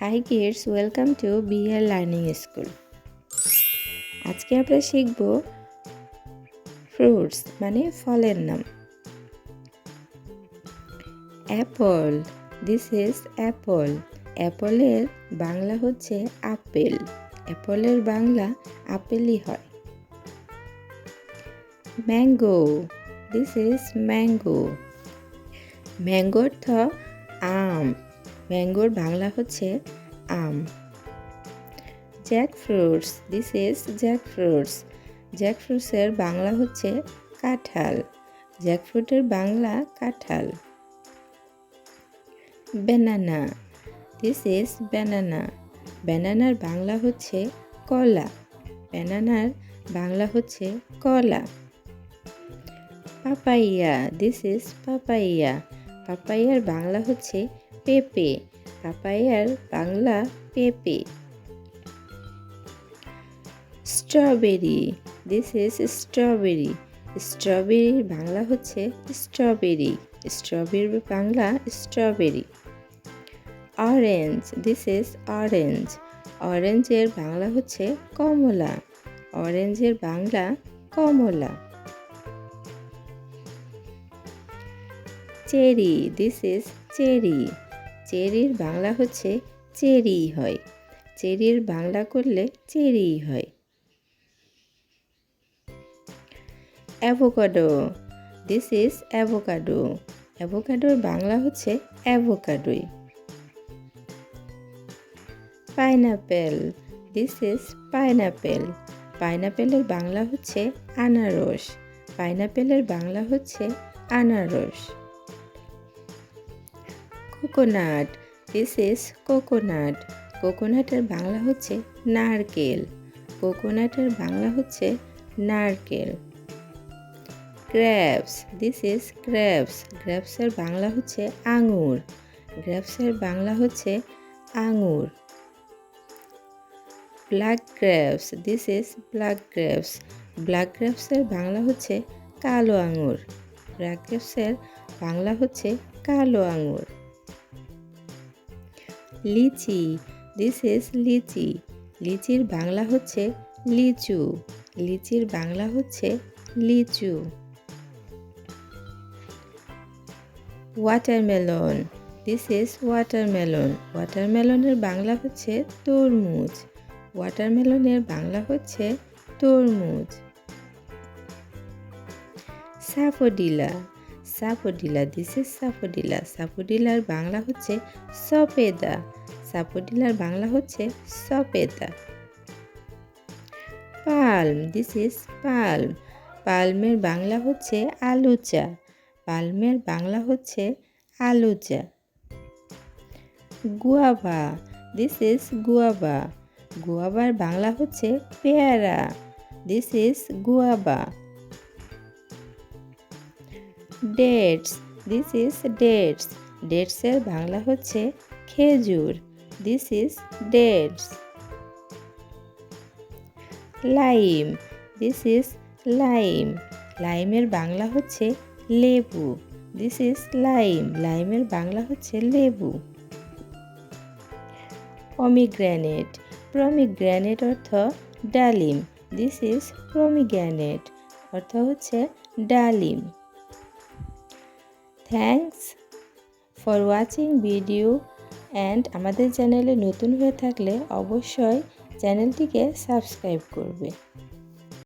Hi kids, welcome to BL Learning School. আজকে আমরা শিখব ফ্রুটস মানে ফলের নাম। Apple, this is apple. অ্যাপলের বাংলা হচ্ছে আপেল। অ্যাপলের বাংলা আপেলই হয়। Mango, this is mango. Mango অর্থ আম। ম্যাঙ্গোর বাংলা হচ্ছে আম। Jackfruits, this is jackfruits. জ্যাকফ্রুটসের বাংলা হচ্ছে কাঁঠাল। জ্যাকফ্রুটের বাংলা কাঁঠাল। Banana, this is banana. ব্যানানার বাংলা হচ্ছে কলা। ব্যানানার বাংলা হচ্ছে কলা। Papaya, this is papaya. পাপাইয়ার বাংলা হচ্ছে পেঁপে। পাপাইয়ার বাংলা পেঁপে। Strawberry, this is strawberry. স্ট্রবেরির বাংলা হচ্ছে স্ট্রবেরি। স্ট্রবেরির Bangla strawberry. Orange, this is orange. অরেঞ্জের বাংলা হচ্ছে কমলা। অরেঞ্জের বাংলা কমলা। Cherry, this is cherry. চেরির বাংলা হচ্ছে চেরি হয়। চেরির বাংলা করলে চেরি হয়। Avocado, this is avocado. অ্যাভোকাডোর বাংলা হচ্ছে অ্যাভোকাডোই। Pineapple, this is pineapple. পাইনাপেলের বাংলা হচ্ছে আনারস। পাইনাপেলের বাংলা হচ্ছে আনারস। Coconut, this is coconut. কোকোনাটের বাংলা হচ্ছে নারকেল। কোকোনাটের বাংলা হচ্ছে নারকেল। Grapes, this is grapes. গ্রেপসের বাংলা হচ্ছে আঙুর। গ্রেপসের বাংলা হচ্ছে আঙুর। Black grapes, this is black grapes. Black গ্রেপসের বাংলা হচ্ছে কালো আঙুর। ব্ল্যাক গ্রেপসের বাংলা হচ্ছে কালো আঙুর। Lychee, this is lychee. লিচির বাংলা হচ্ছে লিচু। লিচির বাংলা হচ্ছে লিচু। Watermelon, this is watermelon. ওয়াটারমেলনের বাংলা হচ্ছে তরমুজ। ওয়াটারমেলনের বাংলা হচ্ছে তরমুজ। Sapodilla, sapodilla, this is sapodilla. সাপোডিলার বাংলা হচ্ছে সপেদা। সাপোডিলার বাংলা হচ্ছে সপেদা। Plum, this is plum. পালমের বাংলা হচ্ছে আলুচা। পালমের বাংলা হচ্ছে আলুচা। Guava, this is guava. গুয়াভার বাংলা হচ্ছে পেয়ারা। This is guava. Dates, this is dates. ডেটসের বাংলা হচ্ছে খেজুর। This is dates. Lime, this is lime. লাইমের বাংলা হচ্ছে লেবু। This is lime. লাইমের বাংলা হচ্ছে লেবু। পমিগ্রেনেট, পমিগ্রেনেট অর্থ ডালিম। দিস ইজ পমিগ্রেনেট অর্থ হচ্ছে ডালিম। Thanks for watching video and আমাদের চ্যানেলে নতুন হয়ে থাকলে অবশ্যই চ্যানেলটিকে সাবস্ক্রাইব করবে।